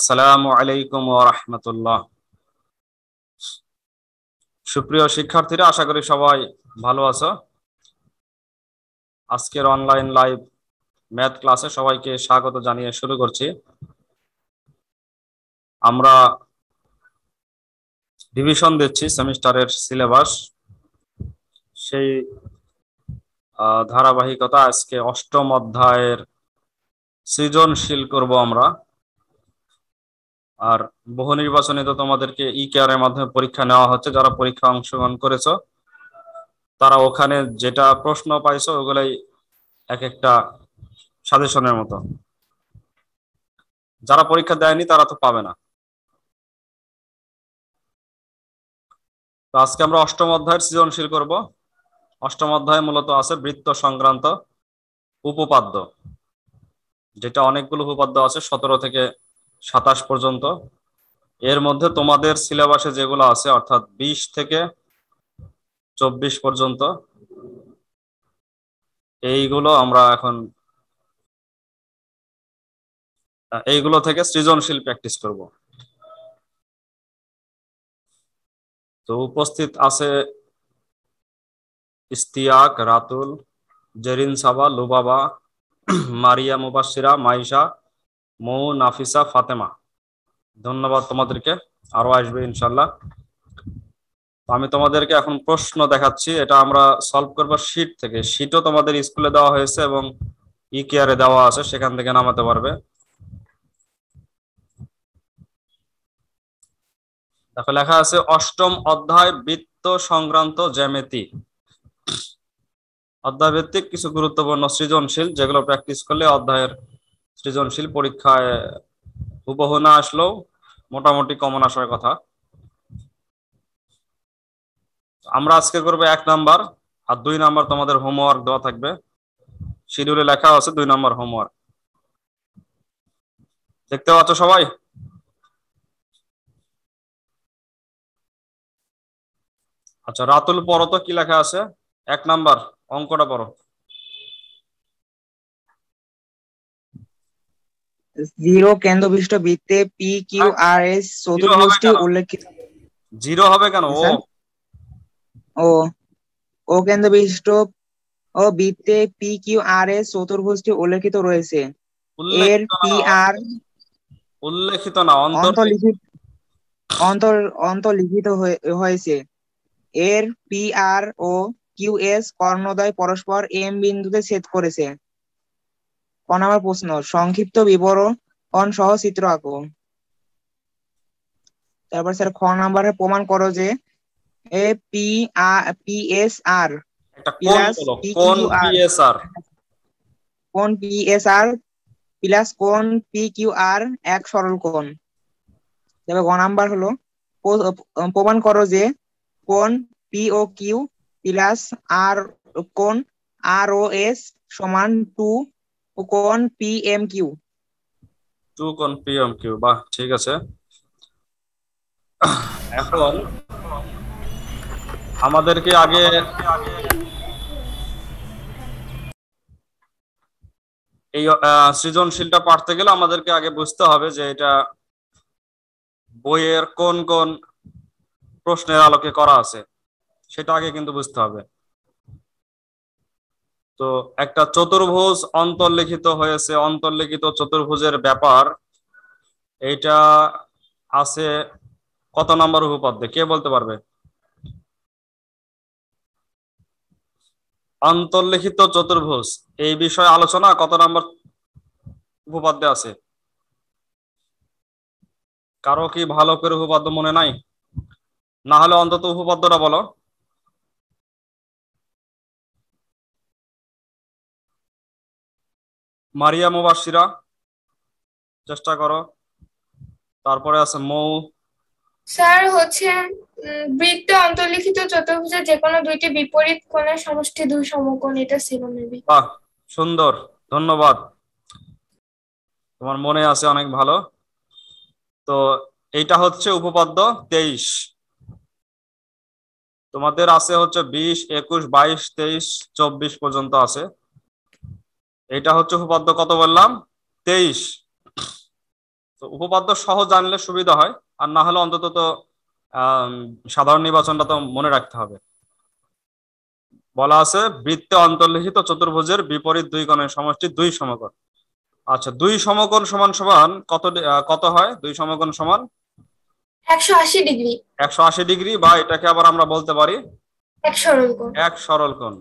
আসসালামু আলাইকুম ওয়া রাহমাতুল্লাহ। সুপ্রিয় শিক্ষার্থীরা, আশা করি সবাই ভালো আছো। আজকের অনলাইন লাইভ ম্যাথ ক্লাসে সবাইকে স্বাগত জানিয়ে শুরু করছি। আমরা রিভিশন দিচ্ছি সেমিস্টারের সিলেবাস, সেই ধারাবাহিকতা। আজকে অষ্টম অধ্যায়ের সৃজনশীল করব আমরা। আর বহু নির্বাচনে তো তোমাদেরকে ই কেয়ারের মাধ্যমে পরীক্ষা নেওয়া হচ্ছে। যারা পরীক্ষা অংশগ্রহণ করেছো তারা ওখানে যেটা প্রশ্ন পাইছো ওগুলাই এক একটা সাজেশনের মতো। যারা পরীক্ষা দেয়নি তারা তো পাবে না। তো আজকে আমরা অষ্টম অধ্যায়ের সৃজনশীল করব। অষ্টম অধ্যায়ে মূলত আছে বৃত্ত সংক্রান্ত উপপাদ্য, যেটা অনেকগুলো উপপাদ্য আছে, 17 থেকে 27 পর্যন্ত। এর মধ্যে তোমাদের সিলেবাসে যেগুলো আছে অর্থাৎ 20 থেকে 24 পর্যন্ত, এইগুলো আমরা এখন এইগুলো থেকে সৃজনশীল প্র্যাকটিস করব। তো উপস্থিত আছে ইস্তিয়াক, রাতুল, জেরিন সাবা, লুবাবা, মারিয়া মুবাশিরা, মাইশা, মৌ, নাফিসা, ফাতেমা। ধন্যবাদ তোমাদেরকে, আরো আসবে ইনশাল্লাহ। আমি তোমাদেরকে এখন প্রশ্ন দেখাচ্ছি, এটা আমরা সলভ করবো শীট থেকে। শীটও তোমাদের স্কুলে দেওয়া হয়েছে এবং ই কেয়ারে দেওয়া আছে, সেখান থেকে নামাতে পারবে। দেখো, লেখা আছে অষ্টম অধ্যায় বৃত্ত সংক্রান্ত জ্যামিতি। অধ্যায় ভিত্তিক কিছু গুরুত্বপূর্ণ সৃজনশীল, যেগুলো প্র্যাকটিস করলে অধ্যায়ের সৃজনশীল পরীক্ষায় হুবহু না আসলেও মোটামুটি কমন আসার কথা। আমরা আজকে করবো 1 নাম্বার, আর 2 নাম্বার তোমাদের হোমওয়ার্ক দেওয়া থাকবে। শিডিউলে লেখা আছে 2 নাম্বার হোমওয়ার্ক। দেখতে পাচ্ছ সবাই? আচ্ছা, রাতুল পড়ো তো, কি লেখা আছে? 1 নাম্বার অঙ্কটা পড়ো। 0 কেন্দ্রবিষ্ট বৃত্তে পি কিউ আর এস চতুর্ভুজটি উল্লেখিত। 0 হবে কেন? ও কেন্দ্রবিষ্ট ও বৃত্তে পি কিউ আর এস চতুর্ভুজটি উল্লেখিত রয়েছে। এর পি আর উল্লেখিত না, অন্তর্লিখিত হয়েছে। এর P R O Q S কর্ণদ্বয় পরস্পর এম বিন্দুতে ছেদ করেছে। ক নম্বর প্রশ্ন, সংক্ষিপ্ত বিবরণ সহ চিত্র আঁকো। তারপর স্যার খ নম্বরে প্রমাণ করো যে A P S R plus কোন পিএসআর প্লাস কোন পি কিউ আর এক সরল কোণ। তবে গ নাম্বার হলো প্রমাণ করো যে কোণ পি ও কিউ প্লাস আর কোণ আর ও এস সমান 2 কোণ পি এম কিউ। 2 কোণ পি এম কিউ। বাহ, ঠিক আছে। এখন আমাদেরকে আগে এই সৃজনশীলটা পড়তে গেলে আমাদেরকে আগে বুঝতে হবে যে এটা বইয়ের কোন কোন প্রশ্নের আলোকে করা আছে, সেটা আগে কিন্তু বুঝতে হবে। তো একটা চতুর্ভুজ অন্তর্লিখিত হয়েছে, অন্তর্লিখিত চতুর্ভুজের ব্যাপার এইটা আছে কত নম্বর উপপাদ্যে, কে বলতে পারবে? অন্তর্লিখিত চতুর্ভুজ এই বিষয়ে আলোচনা কত নম্বর উপপাদ্যে আছে? কারো কি ভালো করে উপপাদ্য মনে নাই? না হলে অন্তত উপপাদ্যটা বলো। মারিয়া মুবাশিরা, চেষ্টা করো। তারপরে আছে মৌ। স্যার হচ্ছে বৃত্ত অন্তর্লিখিত চতুর্ভুজের যে কোনো দুইটি বিপরীত কোণের সমষ্টি 2 সমকোণ, এটা ছিল মেবি। বাহ, সুন্দর, ধন্যবাদ, তোমার মনে আছে, অনেক ভালো। তো এইটা হচ্ছে উপপাদ্য 23। তোমাদের আছে হচ্ছে 20, 21, 22, 23, 24 পর্যন্ত আছে। এটা হচ্ছে উপপাদ্য কত বললাম? 23। তো উপপাদ্য সহ জানলে সুবিধা হয়, আর না হলে অন্তত তো সাধারণ নির্বাচনটা তো মনে রাখতে হবে। বলা আছে বৃত্তে অন্তর্লিখিত চতুর্ভুজের বিপরীত দুই কোণের সমষ্টি দুই সমকোণ। আচ্ছা, দুই সমকোণ সমান সমান কত হয়? দুই সমকোণ সমান 180 ডিগ্রি। 180 ডিগ্রি, বা এটাকে আবার আমরা বলতে পারি এক সরল কোণ। এক সরল কোণ।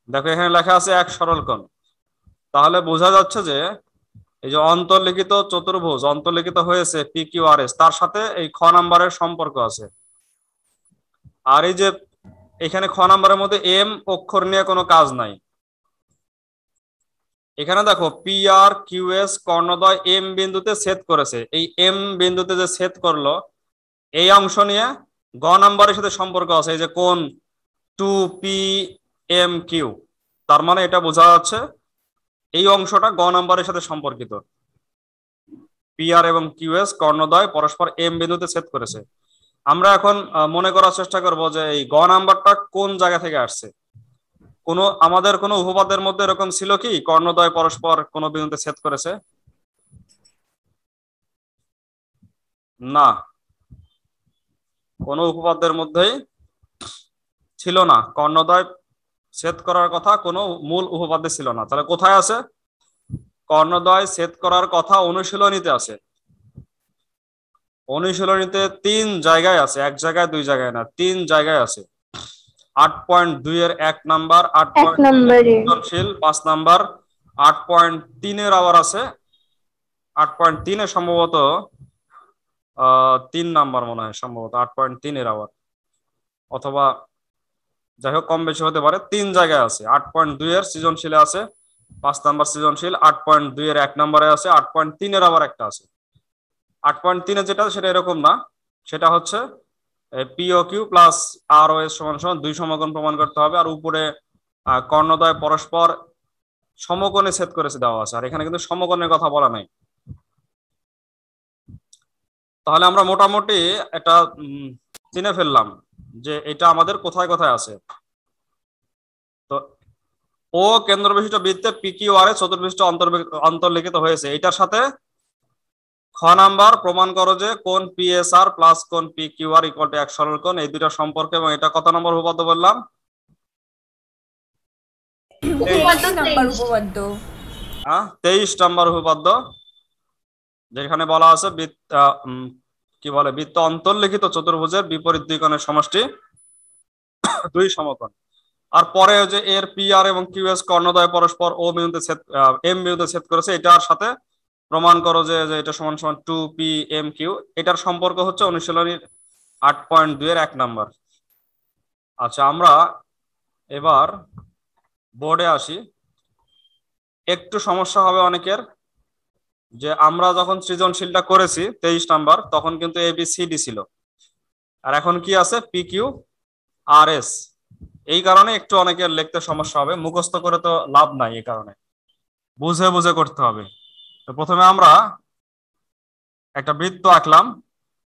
দেখো এখানে লেখা আছে এক সরল কোণ, তাহলে বোঝা যাচ্ছে যে এই যে অন্তর্লিখিত চতুর্ভুজ অন্তর্লিখিত হয়েছে পি কিউ আর এস, তার সাথে এই খ নাম্বারের সম্পর্ক আছে। আর এই যে এখানে খ নাম্বারের মধ্যে এম অক্ষর নিয়ে কোনো কাজ নাই। এখানে দেখো P R Q S কর্ণদ্বয় M বিন্দুতে ছেদ করেছে, এই এম বিন্দুতে যে ছেদ করলো এই অংশ নিয়ে গ নাম্বারের সাথে সম্পর্ক আছে, এই যে কোণ 2PMQ। তার মানে এটা বোঝা যাচ্ছে এই অংশটা গ নাম্বারের সাথে সম্পর্কিত। পি আর এবং কিউএস কর্ণদ্বয় পরস্পর এম বিন্দুতে ছেদ করেছে। আমরা এখন মনে করার চেষ্টা করব যে এই গ নাম্বারটা কোন জায়গা থেকে আসছে। আমাদের কোনো উপপাদ্যের মধ্যে এরকম ছিল কি কর্ণদ্বয় পরস্পর কোন বিন্দুতে ছেদ করেছে? না, কোন উপপাদ্যের মধ্যেই ছিল না, কর্ণদ্বয় ছেদ করার কথা কোনো মূল উপপাদ্যে ছিল না। তাহলে কোথায় আছে? কর্ণদ্বয় ছেদ করার কথা অনুশীলনীতে আছে। অনুশীলনীতে 3 জায়গায় আছে, এক জায়গায় দুই জায়গায় না, 3 জায়গায় আছে। 8.2 এর 1 নাম্বার, 8.2 5 নাম্বার, 8.3 এর আবার আছে, 8.3 এ সম্ভবত 3 নাম্বার মনে হয়, সম্ভবত 8.3 এর আবার, অথবা যাই হোক কম বেশি হতে পারে। 3 জায়গায় আছে, 8.2 এর সৃজনশীলে আছে 5 নাম্বার সৃজনশীল, 8.2 এর 1 নম্বরে আছে, 8.3 এর আবার একটা আছে। 8.3 এ যেটা সেটা এরকম না, সেটা হচ্ছে POQ প্লাস ROS সমান সমান 2 সমকোণ প্রমাণ করতে হবে, আর উপরে কর্ণদ্বয় পরস্পর সমকোণে ছেদ করেছে দেওয়া আছে, আর এখানে কিন্তু সমকোণের কথা বলা নাই। তাহলে আমরা মোটামুটি এটা চিনে ফেললাম যে এটা আমাদের কোথায় কোথায় আছে। তো ও কেন্দ্র বিশিষ্ট বৃত্তে PQR এ চতুর্ভুজটা অন্তর্লিখিত হয়েছে, এটার সাথে খ নাম্বার প্রমাণ করো যে কোণ PSR প্লাস কোণ PQR ইকুয়াল টু এক সরল কোণ, এই দুইটা সম্পর্ক। এবং এটা কত নম্বর উপপাদ্য বললাম? 23 নম্বর উপপাদ্য, যেখানে বলা আছে বৃত্ত অন্তর্লিখিত চতুর্ভুজের বিপরীত দুই কোণের সমষ্টি দুই সমকোণ। আর পরে যে এর পি আর এবং কিউএস কর্ণদ্বয় পরস্পর ও বিন্দুতে এম বিন্দুতে ছেদ করেছে, এটার সাথে প্রমাণ করো যে এটা সমান সমান 2PMQ। এটার সম্পর্ক হচ্ছে অনুশীলনীর 8.2 এর 1 নাম্বার। আচ্ছা, আমরা এবার বোর্ডে আসি। একটু সমস্যা হবে অনেকের, যে আমরা যখন সৃজনশীলটা করেছি 23 নাম্বার, তখন কিন্তু ABCD ছিল, আর এখন কি আছে PQRS। এই কারণে একটু অনেকের লিখতে সমস্যা হবে, মুখস্থ করে তো লাভ নাই, এই কারণে বুঝে বুঝে করতে হবে। তো প্রথমে আমরা একটা বৃত্ত আঁকলাম,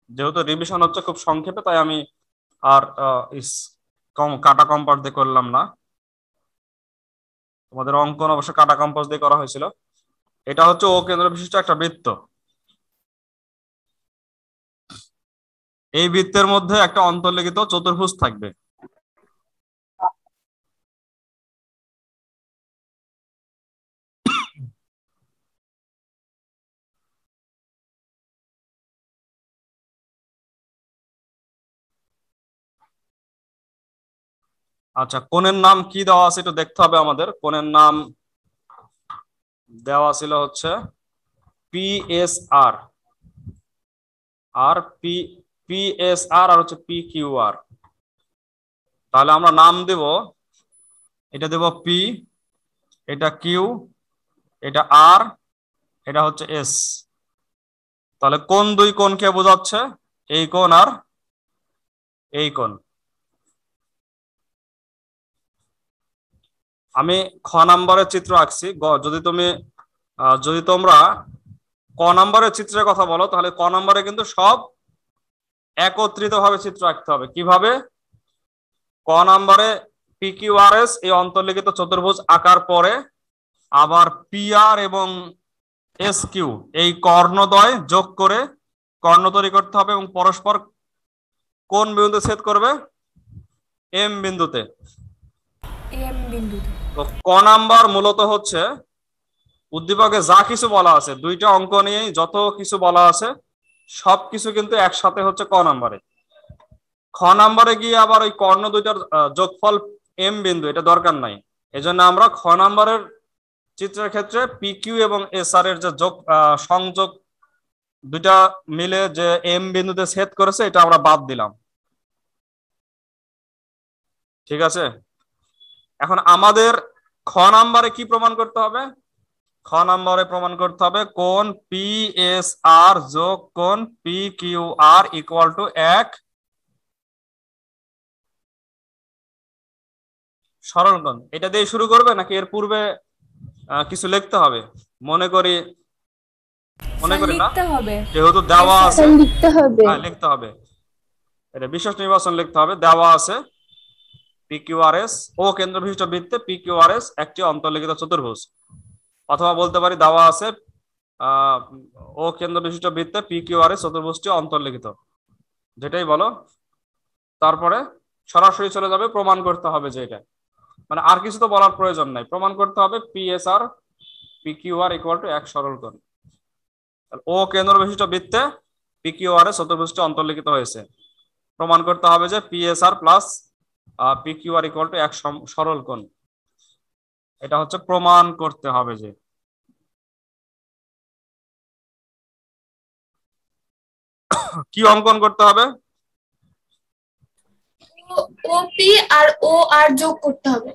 যেহেতু রিভিশন হচ্ছে খুব সংক্ষেপে, তাই আমি আর কাটা কম্পাস দিয়ে করলাম না। তোমাদের অঙ্কন অবশ্য কাটা কম্পাস দিয়ে করা হয়েছিল। এটা হচ্ছে ও কেন্দ্র বিশিষ্ট একটা বৃত্ত। এই বৃত্তের মধ্যে একটা অন্তর্লিখিত চতুর্ভুজ থাকবে। আচ্ছা, কোণের নাম কি দেওয়া আছে একটু দেখতে হবে আমাদের। কোণের নাম দেওয়া ছিল হচ্ছে PSR, আর PSR আর হচ্ছে PQR। তাহলে আমরা নাম দেব, এটা দেব P, এটা Q, এটা R, এটা হচ্ছে S। তাহলে কোন দুই কোণকে বোঝাচ্ছে? এই কোণ আর এই কোণ। আমি খ নাম্বারের চিত্র আঁকছি। যদি তোমরা ক নাম্বারের চিত্রের কথা বলো, তাহলে ক নাম্বারে কিন্তু সব একত্রিত ভাবে চিত্র আঁকতে হবে। কিভাবে? ক নাম্বারে PQRS এই অন্তর্লিখিত চতুর্ভুজ আঁকার পরে আবার PR এবং এস কিউ, এই কর্ণদ্বয় যোগ করে কর্ণ তৈরি করতে হবে এবং পরস্পর কোন বিন্দুতে ছেদ করবে? এম বিন্দুতে। তো ক নাম্বার মূলত হচ্ছে উদ্দীপকে যা কিছু বলা আছে, দুইটা অঙ্ক নিয়েই যত কিছু বলা আছে সবকিছু কিন্তু একসাথে হচ্ছে ক নাম্বারে। খ নাম্বারে গিয়ে আবার ওই কর্ণ দুইটার যোগফল এম বিন্দু, এটা দরকার নাই। এজন্য আমরা খ নাম্বারের চিত্রের ক্ষেত্রে পি কিউ এবং এস আর এর যে যোগ সংযোগ দুইটা মিলে যে এম বিন্দুতে ছেদ করেছে এটা আমরা বাদ দিলাম। ঠিক আছে, এখন আমাদের খ নাম্বারে কি প্রমাণ করতে হবে? খ নাম্বারে প্রমাণ করতে হবে কোণ পি এস আর যোগ কোণ P Q R equal to 1 সরল কোণ। এটা দিয়ে শুরু করবে নাকি এর পূর্বে কিছু লিখতে হবে? মনে করি না, যেহেতু দেওয়া আছে লিখতে হবে, এটা বিশেষ নির্বাচন লিখতে হবে। দেওয়া আছে PQRS ও কেন্দ্র বিশিষ্ট বৃত্তে PQRS একটি অন্তর্লিখিত চতুর্ভুজ, অথবা বলতে পারি দেওয়া আছে ও কেন্দ্র বিশিষ্ট বৃত্তে PQRS চতুর্ভুজটি অন্তর্লিখিত, যেটাই বলো। তারপরে সরাসরি চলে যাবে প্রমাণ করতে হবে যে এটা, মানে আর কিছু তো বলার প্রয়োজন নাই, প্রমাণ করতে হবে PSR PQR ইকুয়াল টু 1 সরল কোণ। ও কেন্দ্র বিশিষ্ট বৃত্তে PQRS চতুর্ভুজটি অন্তর্লিখিত হয়েছে, প্রমাণ করতে হবে যে PSR plus PQR equal to 1 সরল কোণ। এটা হচ্ছে প্রমাণ করতে হবে। যে কি অঙ্কন করতে হবে? ওপি আর ও আর যোগ করতে হবে।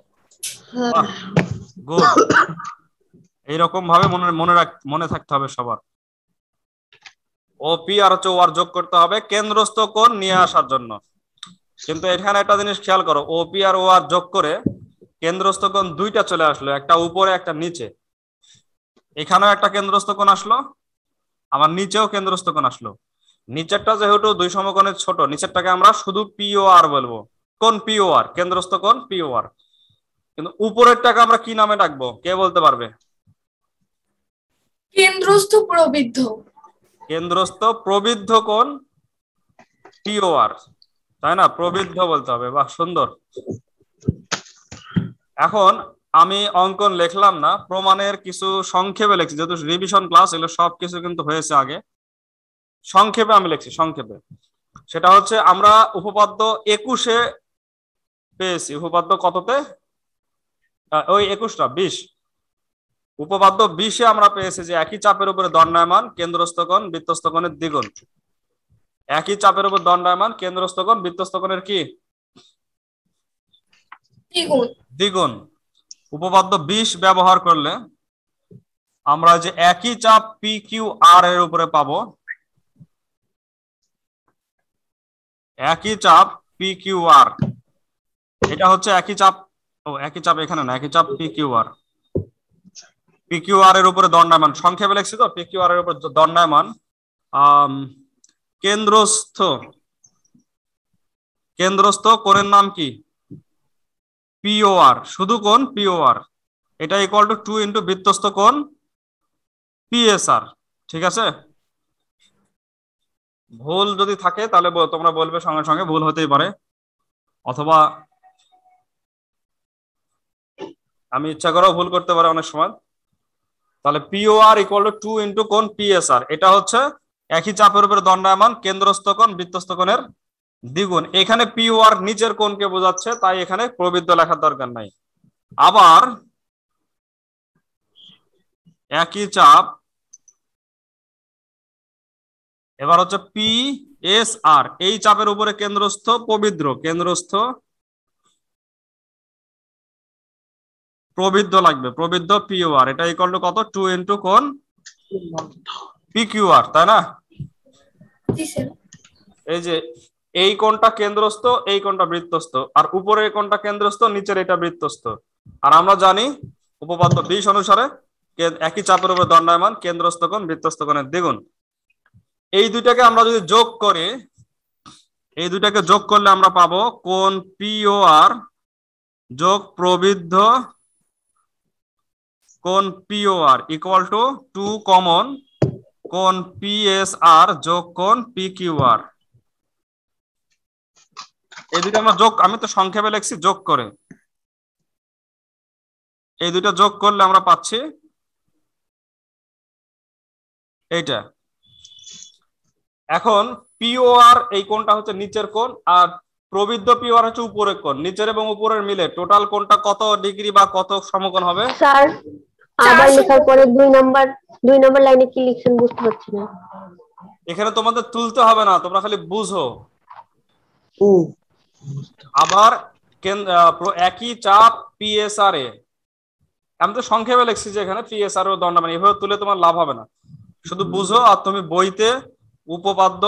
গুড, এইরকম ভাবে মনে থাকতে হবে সবার। ওপি আর ও আর যোগ করতে হবে কেন্দ্রস্থ কোণ নিয়ে আসার জন্য। কিন্তু এখানে একটা জিনিস খেয়াল করো, ওপি আর ও আর যোগ করে কেন্দ্রস্থ কোণ দুইটা চলে আসলো, একটা উপরে একটা নিচে। এখানেও একটা কেন্দ্রস্থ কোণ আসলো, আমার নিচেও কেন্দ্রস্থ কোণ আসলো। নিচেরটা যেহেতু দুই সমকোণের ছোট, নিচেরটাকে আমরা শুধু পিওআর বলবো, কোণ পিওআর, কেন্দ্রস্থ কোণ পিওআর। কিন্তু উপরেরটাকে আমরা কি নামে ডাকবো, কে বলতে পারবে? কেন্দ্রস্থ প্রবৃদ্ধ। কেন্দ্রস্থ প্রবৃদ্ধ কোণ পিওআর, তাই না? প্রবৃদ্ধ বলতে হবে। বাহ, সুন্দর। এখন আমি অঙ্কন লিখলাম না, প্রমাণের কিছু সংক্ষেপে লিখছি, যেহেতু রিভিশন ক্লাস, এগুলো সবকিছু কিন্তু হয়েছে আগে। সংক্ষেপে আমি লিখছি, সংক্ষেপে। সেটা হচ্ছে আমরা উপপাদ্য 21-এ পেয়েছি। উপপাদ্য কততে? ওই 21 না, 20। উপপাদ্য 20-এ আমরা পেয়েছি যে একই চাপের উপরে দণ্ডায়মান কেন্দ্রস্থ কোণ বৃত্তস্থ কোণের দ্বিগুণ। একই চাপের উপর দণ্ডায়মান কেন্দ্রস্থ কোণ বৃত্তস্থ কোণের কি? দ্বিগুণ। উপপাদ্য 20 ব্যবহার করলে আমরা যে একই চাপ PQR এর উপরে পাবো, একই চাপ PQR, এটা হচ্ছে একই চাপ, একই চাপ এখানে না, একই চাপ PQR এর উপরে দণ্ডায়মান। সংক্ষেপে লিখছি তো, PQR এর উপর দণ্ডায়মান কেন্দ্রস্থ কোণের নাম কি? POR, শুধু কোণ POR। এটা ইকুয়াল টু 2 ইন্টু বৃত্তস্থ কোণ PSR। ঠিক আছে, ভুল যদি থাকে তাহলে তোমরা বলবে, সঙ্গে সঙ্গে ভুল হতেই পারে, অথবা আমি ইচ্ছা করেও ভুল করতে পারি অনেক সময়। তাহলে POR ইকুয়াল টু 2 ইন্টু কোণ PSR, এটা হচ্ছে একই চাপের উপরে দণ্ডায়মান কেন্দ্রস্থ কোণ বৃত্তস্থ কোণের দ্বিগুণ। এখানে POR নিচের কোণকে বোঝাচ্ছে, তাই এখানে প্রবৃদ্ধ লেখার দরকার নাই। আবার একই চাপ, এবার হচ্ছে PSR, এই চাপের উপরে কেন্দ্রস্থ প্রবৃদ্ধ লাগবে, প্রবৃদ্ধ POR। এটা ইকুয়াল টু কত? 2 ইন্টু কোণ PQR, তাই না? এই যে এই কোণটা কেন্দ্রস্থ, এই কোণটা বৃত্তস্থ, আর উপরের কোণটা কেন্দ্রস্থ, নিচের এটা বৃত্তস্থ। আর আমরা জানি উপপাদ্য 20 অনুসারে একই চাপের উপর দণ্ডায়মান কেন্দ্রস্থ কোণ বৃত্তস্থ কোণের দ্বিগুণ। এই দুইটাকে আমরা যদি যোগ করি, এই দুইটাকে যোগ করলে আমরা পাবো কোণ POR যোগ প্রবৃদ্ধ কোণ পিওআর ইকুয়াল টু 2 কমন কোণ পিএসআর যোগ কোণ পিকিউআর। এই দুটো আমরা যোগ, আমি তো সংক্ষেপে লিখছি যোগ করে, এই দুটো যোগ করলে আমরা পাচ্ছি এইটা। এখন পিওআর এই কোণটা হচ্ছে নিচের কোণ, আর প্রবৃদ্ধ পিওআর হচ্ছে উপরের কোণ। নিচের এবং উপরের মিলে টোটাল কোণটা কত ডিগ্রি বা কত সমকোণ হবে? স্যার আবার লেখার পরে 2 নম্বর লাইনে কি লিখছেন বুঝতে পারছি না। এখানে তোমাদের তুলতে হবে না, তোমরা খালি বুঝো। আবার একই চাপ পিএসআর এ, আমি তো সংক্ষেপে লিখছি যে এখানে পিএসআর ও দণ্ড, মানে এভাবে তুলে তোমার লাভ হবে না, শুধু বুঝো। আর তুমি বইতে উপপাদ্য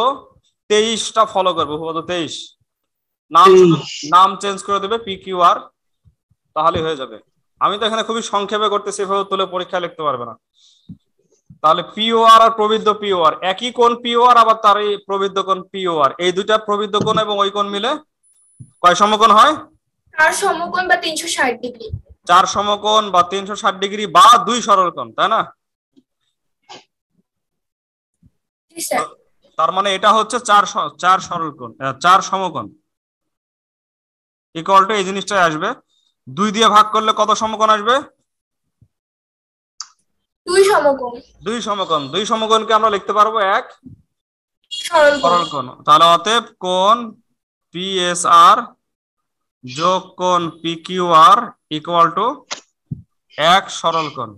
23টা ফলো করবে, উপপাদ্য 23 নাম চেঞ্জ করে দেবে পিকিউআর, তাহলে হয়ে যাবে। আমি তো এখানে খুবই সংক্ষেপে করতেছি, এভাবে তুলে পরীক্ষা লিখতে পারবে না। তাহলে পিওআর আর প্রবৃদ্ধ পিওআর, একই কোণ পিওআর আবার তার এই প্রবৃদ্ধ কোণ পিওআর, এই দুইটা প্রবৃদ্ধ কোণ এবং ওই কোণ মিলে কয় সমকোণ হয়? 4 সমকোণ বা 360 ডিগ্রি। 4 সমকোণ বা 360 ডিগ্রি বা 2 সরল কোণ, তাই না? জি স্যার। তার মানে এটা হচ্ছে 4 সরল কোণ, 4 সমকোণ ইকুয়াল টু এই জিনিসটাই আসবে। 2 দিয়ে ভাগ করলে কত সমকোণ আসবে? 2 সমকোণ। 2 সমকোণ। 2 সমকোণকে আমরা লিখতে পারবো এক সরল সরল কোণ। তাহলে অতএব কোণ পিএসআর যোগ কোণ পিকিউআর ইকুয়াল টু এক সরল কোণ।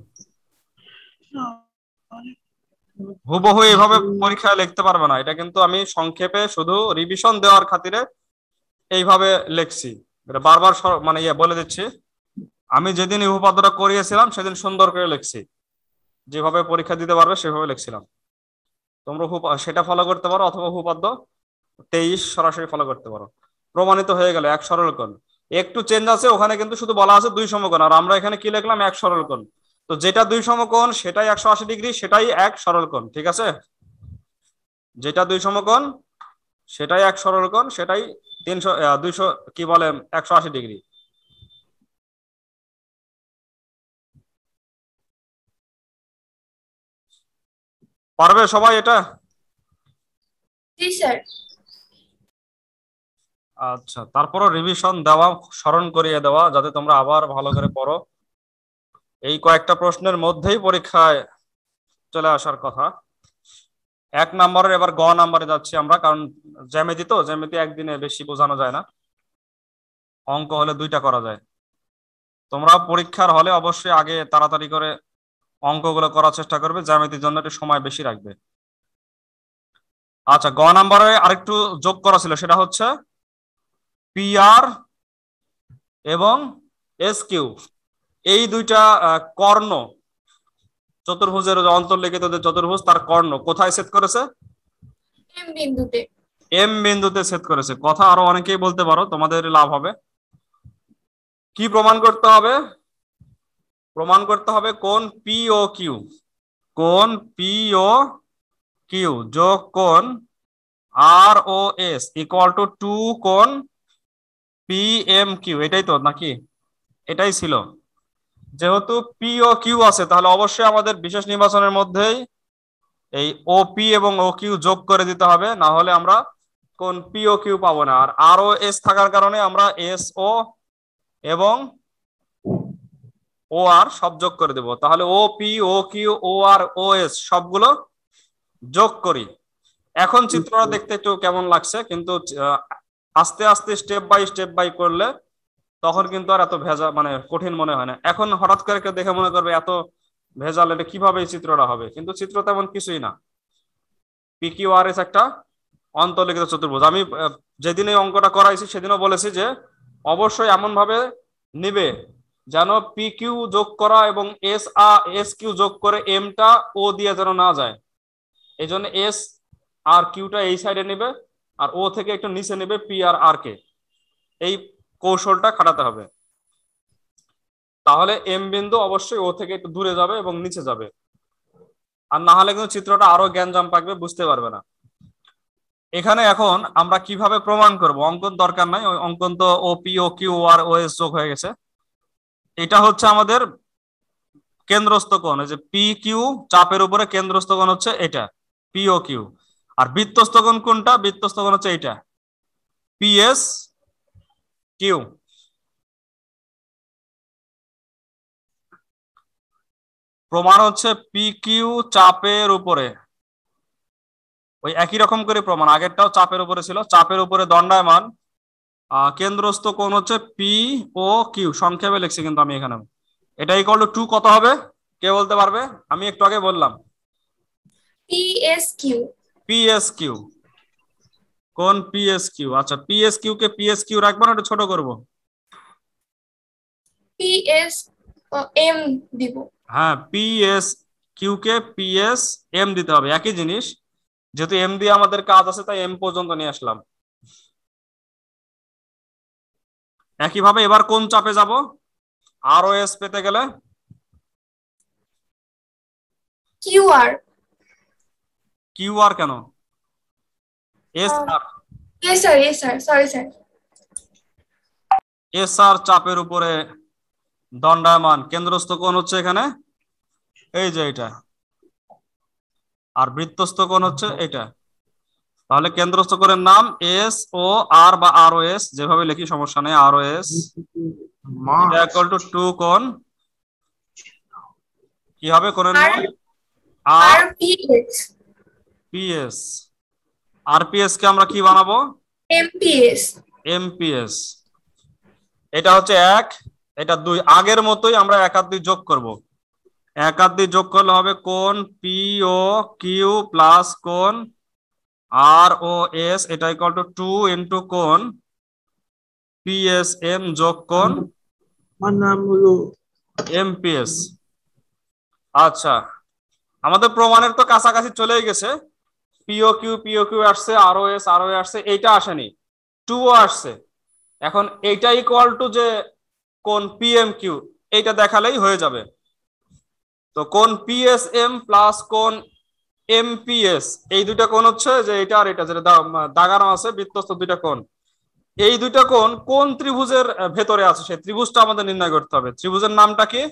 হুবহু এইভাবে পরীক্ষায় লিখতে পারবে না, এটা কিন্তু আমি সংক্ষেপে শুধু রিভিশন দেওয়ার খাতিরে এইভাবে লিখছি, এটা বারবার মানে বলে দিচ্ছি। আমি যেদিন এই উপপাদ্যটা করিয়েছিলাম সেদিন সুন্দর করে লিখছি, যেভাবে পরীক্ষা দিতে পারবে সেভাবে লিখছিলাম। তোমরা সেটা ফলো করতে পারো, অথবা উপপাদ্য 23 সরাসরি ফলো করতে পারো। প্রমাণিত হয়ে গেল এক সরল কোণ। একটু চেঞ্জ আছে, ওখানে কিন্তু শুধু বলা আছে 2 সমকোণ, আর আমরা এখানে কি লিখলাম? এক সরল কোণ। তো যেটা 2 সমকোণ সেটাই 180 ডিগ্রি, সেটাই এক সরল কোণ, ঠিক আছে? যেটা 2 সমকোণ সেটাই এক সরল কোণ, সেটাই 200 কি বলে 180 ডিগ্রি। পারবে সবাই এটা? জি স্যার। আচ্ছা, তারপরও রিভিশন দেওয়া, স্মরণ করিয়ে দেওয়া, যাতে তোমরা আবার ভালো করে পড়ো। এই কয়েকটা প্রশ্নের মধ্যেই পরীক্ষায় চলে আসার কথা। 1 নম্বরের এবার গ নম্বরে যাচ্ছি আমরা, কারণ জ্যামিতি তো, জ্যামিতি একদিনে বেশি বোঝানো যায় না, অঙ্ক হলে 2টা করা যায়। তোমরা পরীক্ষার হলে অবশ্যই আগে তাড়াতাড়ি করে অঙ্কগুলো করার চেষ্টা করবে, জ্যামিতির জন্য একটু সময় বেশি রাখবে। আচ্ছা, গ নম্বরে আরেকটু যোগ করা ছিল, সেটা হচ্ছে পিআর এবং এস কিউ, এই দুইটা কর্ণ চতুর্ভুজের, অন্তর্লিখিত যে চতুর্ভুজ তার কর্ণ কোথায় ছেদ করেছে? এম বিন্দুতে। এম বিন্দুতে ছেদ করেছে। কথা আরো অনেকেই বলতে পারো, তোমাদের লাভ হবে। কি প্রমাণ করতে হবে? প্রমাণ করতে হবে কোণ পি ও কিউ, কোণ পি ও কিউ যোগ কোণ আর ও এস ইকুয়াল টু 2 কোণ পি এম কিউ। এটাই তো নাকি? এটাই ছিল। যেহেতু পি ও কিউ আছে, তাহলে অবশ্যই আমাদের বিশেষ নির্বাচনের মধ্যেই এই ও পি এবং ও কিউ যোগ করে দিতে হবে, না হলে আমরা কোন পি ও কিউ পাবো না। আর ও এস থাকার কারণে আমরা এস ও এবং ও আর সব যোগ করে দেব। তাহলে ও পি ও কিউ ও আর ও এস সবগুলো যোগ করি। এখন চিত্রটা দেখতে একটু কেমন লাগছে, কিন্তু আস্তে আস্তে স্টেপ বাই করলে তখন কিন্তু আর এত ভেজা মানে কঠিন মনে হয় না। এখন হঠাৎ করে কেউ দেখে মনে করবে এত ভেজাল, এটা কিভাবে এই চিত্রটা হবে? কিন্তু চিত্র তেমন কিছুই না। পি কিউ আর এস একটা অন্তর্লিখিত চতুর্ভুজ। আমি যেদিন এই অঙ্কটা করাইছি সেদিনও বলেছি যে অবশ্যই এমন ভাবে নিবে যেন পি কিউ যোগ করা এবং এস কিউ যোগ করে এমটা ও দিয়ে যেন না যায়। এই জন্য এস আর কিউটা এই সাইডে নিবে, আর ও থেকে একটু নিচে নেবে পি আর আর কে। এই কৌশলটা খাটাতে হবে, তাহলে এম বিন্দু অবশ্যই ও থেকে একটু দূরে যাবে এবং নিচে যাবে। আর না হলে কিন্তু চিত্রটা আরো জ্ঞানজাম পাকবে, বুঝতে পারবে না। এখানে এখন আমরা কিভাবে প্রমাণ করব? অঙ্কন দরকার নাই, ওই অঙ্কন তো O P O Q R ও এস যোগ হয়ে গেছে। এটা হচ্ছে আমাদের কেন্দ্রস্থ কোণ, এই যে পি কিউ চাপের উপরে কেন্দ্রস্থ কোণ হচ্ছে এটা পি ও কিউ। আর বৃত্তস্থ কোণ কোনটা? বৃত্তস্থ কোণ হচ্ছে এইটা পিএস কিউ। প্রমাণ হচ্ছে পি কিউ চাপের উপরে, ওই একই রকম করে প্রমাণ, আগেরটাও চাপের উপরে ছিল, চাপের উপরে দণ্ডায়মান কেন্দ্রস্থ কোণ হচ্ছে পি ও কিউ, সংক্ষেপে লিখছি কিন্তু আমি এখানে। এটা ইকুয়াল টু 2 কত হবে কে বলতে পারবে? আমি একটু আগে বললাম পিএস কিউ। পিএস কিউ, কোন পিএস কিউ? আচ্ছা পিএস কিউ কে পিএস কিউ রাখবো না একটু ছোট করব? পিএস এম দিব। হ্যাঁ পিএস কিউ কে পিএস এম দিতে হবে, একই জিনিস, যেহেতু এম দিয়ে আমাদের কাজ আছে তাই এম পর্যন্ত নিয়ে আসলাম। একইভাবে এবার কোন চাপে যাব? আরওএস পেতে গেলে কিউআর। কিউআর কেন? S R, yes sir, yes sir, sorry sir. S R চাপের উপরে দণ্ডায়মান কেন্দ্রস্থ কোণ হচ্ছে এখানে এই যে এটা, আর বৃত্তস্থ কোণ হচ্ছে এটা। তাহলে কেন্দ্রস্থ কোণের নাম এস ও আর বা আরওএস, যেভাবে লিখি সমস্যা নেই, আরওএস ইকুয়াল টু 2 কোণ কি হবে কোণের নাম? আর পিএস। পিএস। আরপিএস কে আমরা কি বানাবো? এমপিএস। এমপিএস। এটা হচ্ছে 1, এটা 2, আগের মতোই আমরা 1 আর 2 যোগ করব। 1 আর 2 যোগ করলে হবে কোণ পি ও কিউ প্লাস কোণ আর ও এস, এটা ইকুয়াল টু 2 ইন্টু কোণ পিএসএম যোগ কোণ নাম হলো এমপিএস। আচ্ছা আমাদের প্রমাণের তো কাছাকাছি চলেই গেছে, পিও কিউ আসছে, আরওএস আসছে, এইটা আসেনি, 2 ও আসছে। এখন এইটা ইকুয়াল টু যে কোণ পিএম কিউ, এইটা দেখালেই হয়ে যাবে। তো কোণ পিএসএম প্লাস কোণ এমপিএস, এই দুইটা কোণ হচ্ছে যে এটা আর এটা যেটা দাগানো আছে বৃত্তস্থ দুইটা কোণ, এই দুইটা কোণ কোন ত্রিভুজের ভেতরে আছে সেই ত্রিভুজটা আমাদের নির্ণয় করতে হবে। ত্রিভুজের নামটা কি?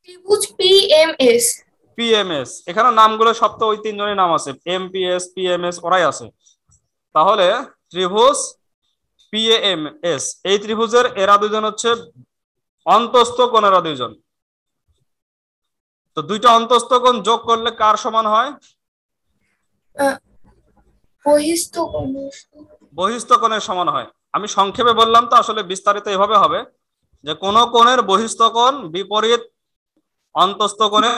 ত্রিভুজ পিএমএস। পিএমএস। এখানে নামগুলো সব তো ওই তিনজনের নাম আছে, এমপিএস পিএমএস ওরাই আছে। তাহলে ত্রিভুজ পিএমএস, এই ত্রিভুজের এরা দুইজন হচ্ছে অন্তস্থ কোণেরা দুইজন। তো দুইটা অন্তস্থ কোণ যোগ করলে কার সমান হয়? বহিস্থ কোণ। বহিস্থ কোণের সমান হয়। আমি সংক্ষেপে বললাম, তো আসলে বিস্তারিত এভাবে হবে যে কোন কোণের বহিস্থ কোণ বিপরীত অন্তস্থ কোণের